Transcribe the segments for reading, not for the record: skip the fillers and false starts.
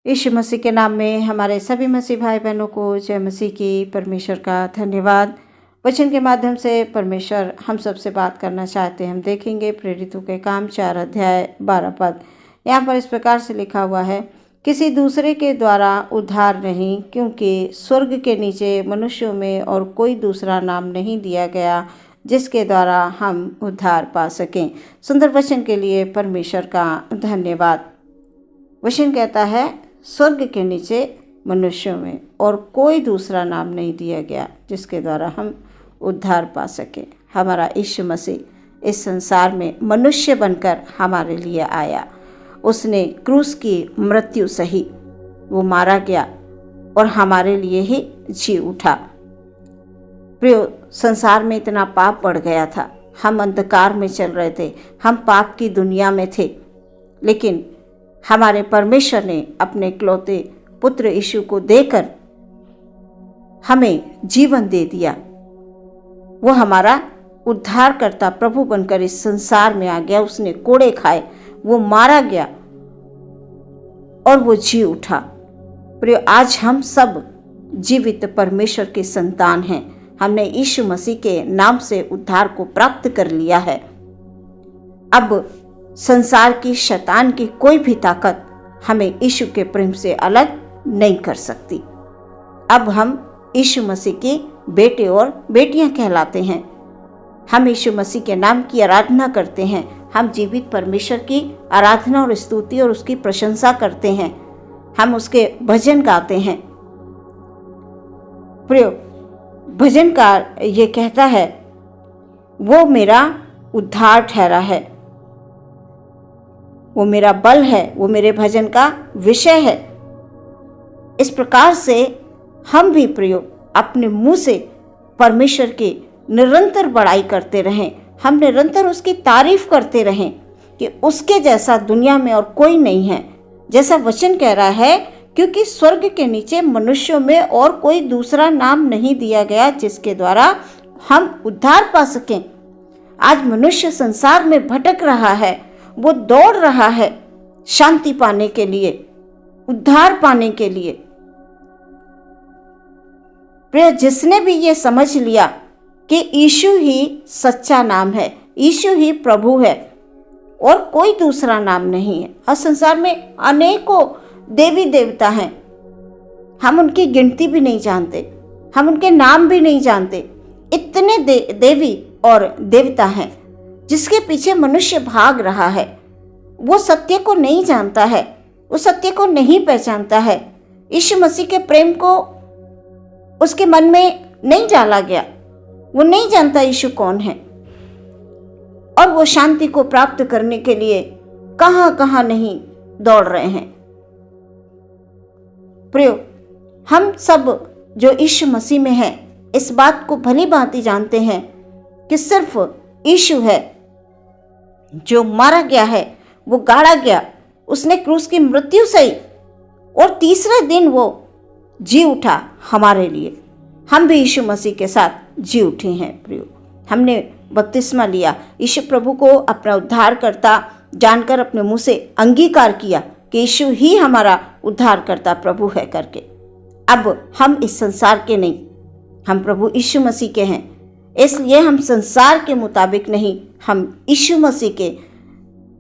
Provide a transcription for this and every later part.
यीशु मसीह के नाम में हमारे सभी मसीह भाई बहनों को जय मसीह की। परमेश्वर का धन्यवाद। वचन के माध्यम से परमेश्वर हम सबसे बात करना चाहते हैं। हम देखेंगे प्रेरितों के काम 4 अध्याय 12 पद। यहाँ पर इस प्रकार से लिखा हुआ है, किसी दूसरे के द्वारा उद्धार नहीं, क्योंकि स्वर्ग के नीचे मनुष्यों में और कोई दूसरा नाम नहीं दिया गया जिसके द्वारा हम उद्धार पा सकें। सुंदर वचन के लिए परमेश्वर का धन्यवाद। वचन कहता है, स्वर्ग के नीचे मनुष्यों में और कोई दूसरा नाम नहीं दिया गया जिसके द्वारा हम उद्धार पा सकें। हमारा यीशु मसीह इस संसार में मनुष्य बनकर हमारे लिए आया। उसने क्रूस की मृत्यु सही, वो मारा गया और हमारे लिए ही जी उठा। प्रियो, संसार में इतना पाप बढ़ गया था, हम अंधकार में चल रहे थे, हम पाप की दुनिया में थे, लेकिन हमारे परमेश्वर ने अपने इकलौते पुत्र यीशु को देकर हमें जीवन दे दिया। वो हमारा उद्धारकर्ता प्रभु बनकर इस संसार में आ गया। उसने कोड़े खाए, वो मारा गया और वो जी उठा। प्रिय, आज हम सब जीवित परमेश्वर के संतान हैं। हमने यीशु मसीह के नाम से उद्धार को प्राप्त कर लिया है। अब संसार की शैतान की कोई भी ताकत हमें यीशु के प्रेम से अलग नहीं कर सकती। अब हम यीशु मसीह के बेटे और बेटियां कहलाते हैं। हम यीशु मसीह के नाम की आराधना करते हैं। हम जीवित परमेश्वर की आराधना और स्तुति और उसकी प्रशंसा करते हैं। हम उसके भजन गाते हैं। प्रियो, भजनकार ये कहता है, वो मेरा उद्धार ठहरा है, वो मेरा बल है, वो मेरे भजन का विषय है। इस प्रकार से हम भी प्रियो अपने मुंह से परमेश्वर की निरंतर बड़ाई करते रहें। हम निरंतर उसकी तारीफ करते रहें कि उसके जैसा दुनिया में और कोई नहीं है। जैसा वचन कह रहा है, क्योंकि स्वर्ग के नीचे मनुष्यों में और कोई दूसरा नाम नहीं दिया गया जिसके द्वारा हम उद्धार पा सकें। आज मनुष्य संसार में भटक रहा है, वो दौड़ रहा है शांति पाने के लिए, उद्धार पाने के लिए। प्रिय, जिसने भी ये समझ लिया कि यीशु ही सच्चा नाम है, यीशु ही प्रभु है और कोई दूसरा नाम नहीं है। और संसार में अनेकों देवी देवता हैं, हम उनकी गिनती भी नहीं जानते, हम उनके नाम भी नहीं जानते। इतने देवी और देवता हैं जिसके पीछे मनुष्य भाग रहा है। वो सत्य को नहीं जानता है, वो सत्य को नहीं पहचानता है। यीशु मसीह के प्रेम को उसके मन में नहीं डाला गया। वो नहीं जानता यीशु कौन है और वो शांति को प्राप्त करने के लिए कहां कहां नहीं दौड़ रहे हैं। प्रियो, हम सब जो यीशु मसीह में हैं, इस बात को भली भांति जानते हैं कि सिर्फ यीशु है जो मारा गया है, वो गाड़ा गया, उसने क्रूस की मृत्यु सही और तीसरे दिन वो जी उठा हमारे लिए। हम भी यीशु मसीह के साथ जी उठे हैं। प्रियो, हमने बपतिस्मा लिया, यीशु प्रभु को अपना उद्धारकर्ता जानकर अपने मुंह से अंगीकार किया कि यीशु ही हमारा उद्धारकर्ता प्रभु है करके। अब हम इस संसार के नहीं, हम प्रभु यीशु मसीह के हैं। इसलिए हम संसार के मुताबिक नहीं, हम यीशु मसीह के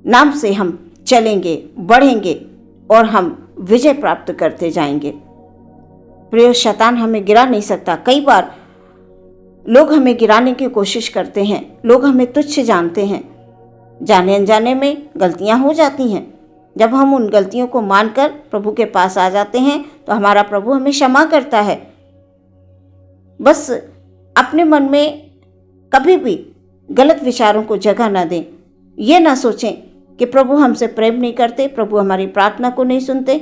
नाम से हम चलेंगे, बढ़ेंगे और हम विजय प्राप्त करते जाएंगे। प्रिय, शैतान हमें गिरा नहीं सकता। कई बार लोग हमें गिराने की कोशिश करते हैं, लोग हमें तुच्छ जानते हैं। जाने अनजाने में गलतियां हो जाती हैं। जब हम उन गलतियों को मानकर प्रभु के पास आ जाते हैं तो हमारा प्रभु हमें क्षमा करता है। बस अपने मन में कभी भी गलत विचारों को जगह ना दें। ये ना सोचें कि प्रभु हमसे प्रेम नहीं करते, प्रभु हमारी प्रार्थना को नहीं सुनते,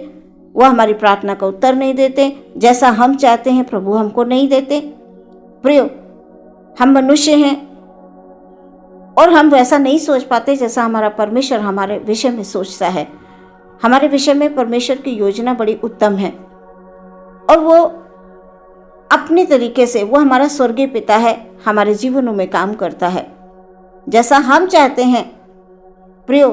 वो हमारी प्रार्थना का उत्तर नहीं देते, जैसा हम चाहते हैं प्रभु हमको नहीं देते। प्रियो, हम मनुष्य हैं और हम वैसा नहीं सोच पाते जैसा हमारा परमेश्वर हमारे विषय में सोचता है। हमारे विषय में परमेश्वर की योजना बड़ी उत्तम है और वो अपने तरीके से, वो हमारा स्वर्गीय पिता है, हमारे जीवनों में काम करता है। जैसा हम चाहते हैं प्रियो,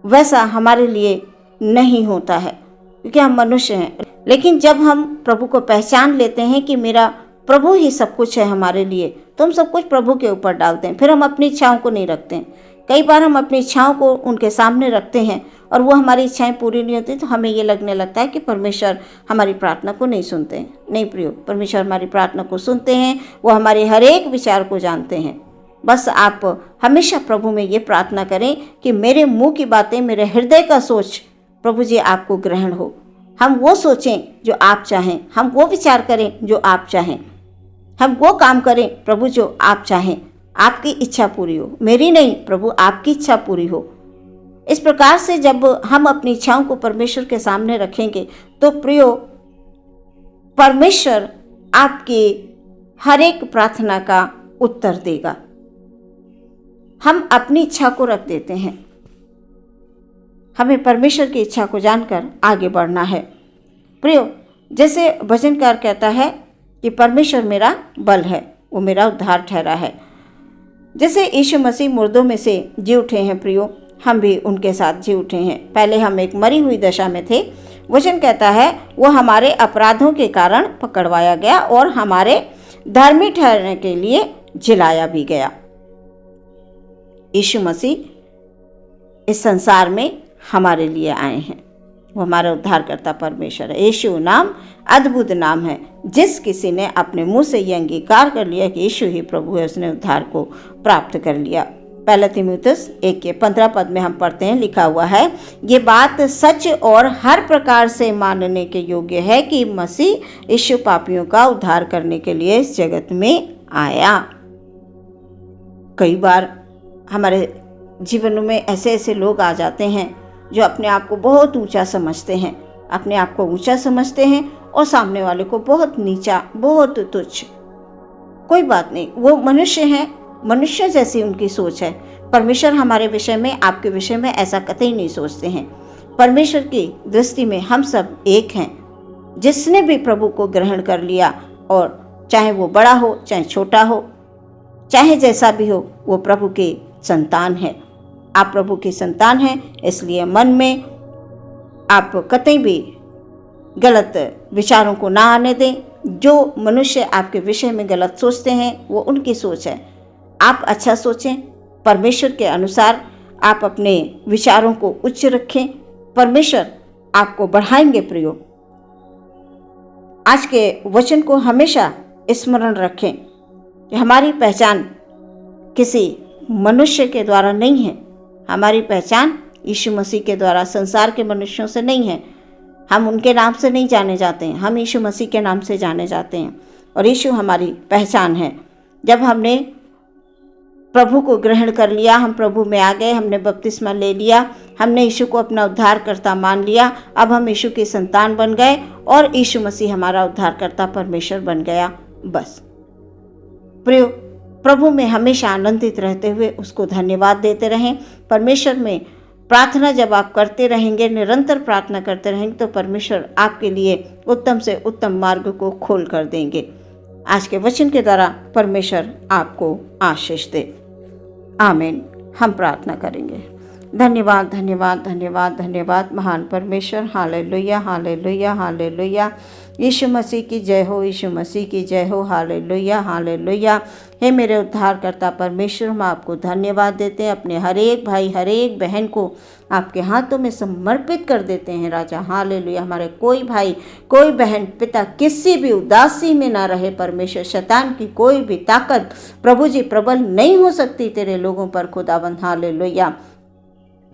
वैसा हमारे लिए नहीं होता है। क्योंकि हम मनुष्य हैं। लेकिन जब हम प्रभु को पहचान लेते हैं कि मेरा प्रभु ही सब कुछ है हमारे लिए, तो हम सब कुछ प्रभु के ऊपर डालते हैं। फिर हम अपनी इच्छाओं को नहीं रखते हैं। कई बार हम अपनी इच्छाओं को उनके सामने रखते हैं और वो हमारी इच्छाएं पूरी नहीं होती, तो हमें ये लगने लगता है कि परमेश्वर हमारी प्रार्थना को नहीं सुनते हैं। नहीं प्रियो, परमेश्वर हमारी प्रार्थना को सुनते हैं। वो हमारे हर एक विचार को जानते हैं। बस आप हमेशा प्रभु में ये प्रार्थना करें कि मेरे मुंह की बातें, मेरे हृदय का सोच प्रभु जी आपको ग्रहण हो। हम वो सोचें जो आप चाहें, हम वो विचार करें जो आप चाहें, हम वो काम करें प्रभु जो आप चाहें। आपकी इच्छा पूरी हो, मेरी नहीं प्रभु, आपकी इच्छा पूरी हो। इस प्रकार से जब हम अपनी इच्छाओं को परमेश्वर के सामने रखेंगे तो प्रियो, परमेश्वर आपकी हर एक प्रार्थना का उत्तर देगा। हम अपनी इच्छा को रख देते हैं। हमें परमेश्वर की इच्छा को जानकर आगे बढ़ना है। प्रियो, जैसे भजनकार कहता है कि परमेश्वर मेरा बल है, वो मेरा उद्धार ठहरा है। जैसे यीशु मसीह मुर्दों में से जी उठे हैं प्रियो, हम भी उनके साथ जी उठे हैं। पहले हम एक मरी हुई दशा में थे। वचन कहता है वो हमारे अपराधों के कारण पकड़वाया गया और हमारे धर्मी ठहरने के लिए जिलाया भी गया। यीशु मसीह इस संसार में हमारे लिए आए हैं। वो हमारा उद्धारकर्ता परमेश्वर है। यीशु नाम अद्भुत नाम है। जिस किसी ने अपने मुंह से ये अंगीकार कर लिया कि यीशु ही प्रभु है, उसने उद्धार को प्राप्त कर लिया। पहला तीमुथियुस 1:15 में हम पढ़ते हैं, लिखा हुआ है, ये बात सच और हर प्रकार से मानने के योग्य है कि मसीह यीशु पापियों का उद्धार करने के लिए इस जगत में आया। कई बार हमारे जीवन में ऐसे ऐसे लोग आ जाते हैं जो अपने आप को बहुत ऊंचा समझते हैं, अपने आप को ऊंचा समझते हैं और सामने वाले को बहुत नीचा, बहुत तुच्छ। कोई बात नहीं, वो मनुष्य हैं, मनुष्य जैसी उनकी सोच है। परमेश्वर हमारे विषय में, आपके विषय में ऐसा कतई नहीं सोचते हैं। परमेश्वर की दृष्टि में हम सब एक हैं। जिसने भी प्रभु को ग्रहण कर लिया, और चाहे वो बड़ा हो चाहे छोटा हो, चाहे जैसा भी हो, वो प्रभु के संतान है। आप प्रभु की संतान हैं, इसलिए मन में आप कतई भी गलत विचारों को ना आने दें। जो मनुष्य आपके विषय में गलत सोचते हैं वो उनकी सोच है। आप अच्छा सोचें, परमेश्वर के अनुसार आप अपने विचारों को उच्च रखें। परमेश्वर आपको बढ़ाएंगे। प्रियो, आज के वचन को हमेशा स्मरण रखें कि हमारी पहचान किसी मनुष्य के द्वारा नहीं है। हमारी पहचान यीशु मसीह के द्वारा, संसार के मनुष्यों से नहीं है। हम उनके नाम से नहीं जाने जाते हैं, हम यीशु मसीह के नाम से जाने जाते हैं और यीशु हमारी पहचान है। जब हमने प्रभु को ग्रहण कर लिया, हम प्रभु में आ गए, हमने बपतिस्मा ले लिया, हमने यीशु को अपना उद्धारकर्ता मान लिया, अब हम यीशु की संतान बन गए और यीशु मसीह हमारा उद्धारकर्ता परमेश्वर बन गया। बस प्रियो, प्रभु में हमेशा आनंदित रहते हुए उसको धन्यवाद देते रहें। परमेश्वर में प्रार्थना जब आप करते रहेंगे, निरंतर प्रार्थना करते रहेंगे, तो परमेश्वर आपके लिए उत्तम से उत्तम मार्ग को खोल कर देंगे। आज के वचन के द्वारा परमेश्वर आपको आशीष दे। आमीन। हम प्रार्थना करेंगे। धन्यवाद धन्यवाद धन्यवाद धन्यवाद महान परमेश्वर। Hallelujah hallelujah hallelujah. यीशु मसीह की जय हो, यीशु मसीह की जय हो। Hallelujah hallelujah. हे मेरे उद्धारकर्ता परमेश्वर, हम आपको धन्यवाद देते हैं। अपने हर एक भाई, हर एक बहन को आपके हाथों में समर्पित कर देते हैं राजा। हालेलुया। हमारे कोई भाई, कोई बहन, पिता किसी भी उदासी में ना रहे परमेश्वर। शैतान की कोई भी ताकत प्रभु जी प्रबल नहीं हो सकती तेरे लोगों पर खुदावंद। हालेलुया।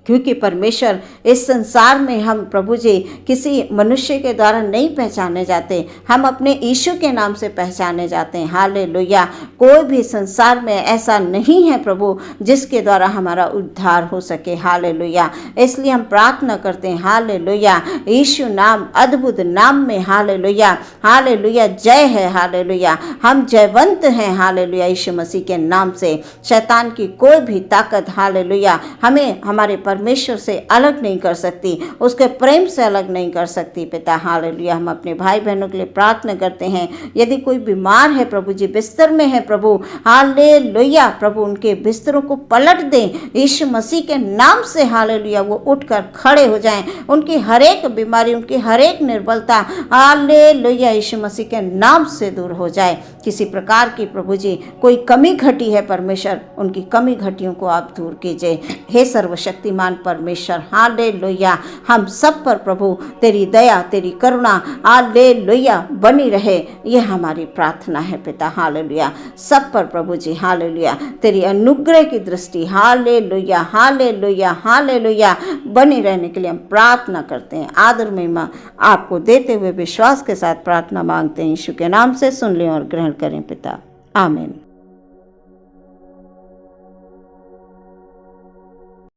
क्योंकि परमेश्वर इस संसार में हम प्रभु जी किसी मनुष्य के द्वारा नहीं पहचाने जाते, हम अपने यीशु के नाम से पहचाने जाते हैं। हालेलुया। कोई भी संसार में ऐसा नहीं है प्रभु जिसके द्वारा हमारा उद्धार हो सके। हालेलुया। इसलिए हम प्रार्थना करते हैं। हालेलुया। यीशु नाम अद्भुत नाम में हालेलुया हालेलुया जय है। हालेलुया। हम जयवंत हैं। हालेलुया। यीशु मसीह के नाम से शैतान की कोई भी ताकत हालेलुया हमें हमारे परमेश्वर से अलग नहीं कर सकती, उसके प्रेम से अलग नहीं कर सकती पिता। हालेलुया। हम अपने भाई बहनों के लिए प्रार्थना करते हैं, यदि कोई बीमार है प्रभु जी, बिस्तर में है प्रभु, हालेलुया प्रभु उनके बिस्तरों को पलट दें यीशु मसीह के नाम से। हालेलुया। वो उठकर खड़े हो जाएं, उनकी हर एक बीमारी, उनकी हर एक निर्बलता हालेलुया यीशु मसीह के नाम से दूर हो जाए। किसी प्रकार की प्रभु जी कोई कमी घटी है परमेश्वर, उनकी कमी घटियों को आप दूर कीजिए हे सर्वशक्तिमान परमेश्वर। हालेलुया। हम सब पर प्रभु तेरी दया, तेरी करुणा हालेलुया बनी रहे, यह हमारी प्रार्थना है पिता। हालेलुया। सब पर प्रभु जी हालेलुया तेरी अनुग्रह की दृष्टि हालेलुया हालेलुया हालेलुया बनी रहने के लिए हम प्रार्थना करते हैं। आदर महिमा आपको देते हुए विश्वास के साथ प्रार्थना मांगते हैं, यीशु के नाम से सुन लें और ग्रहण करें पिता। आमीन।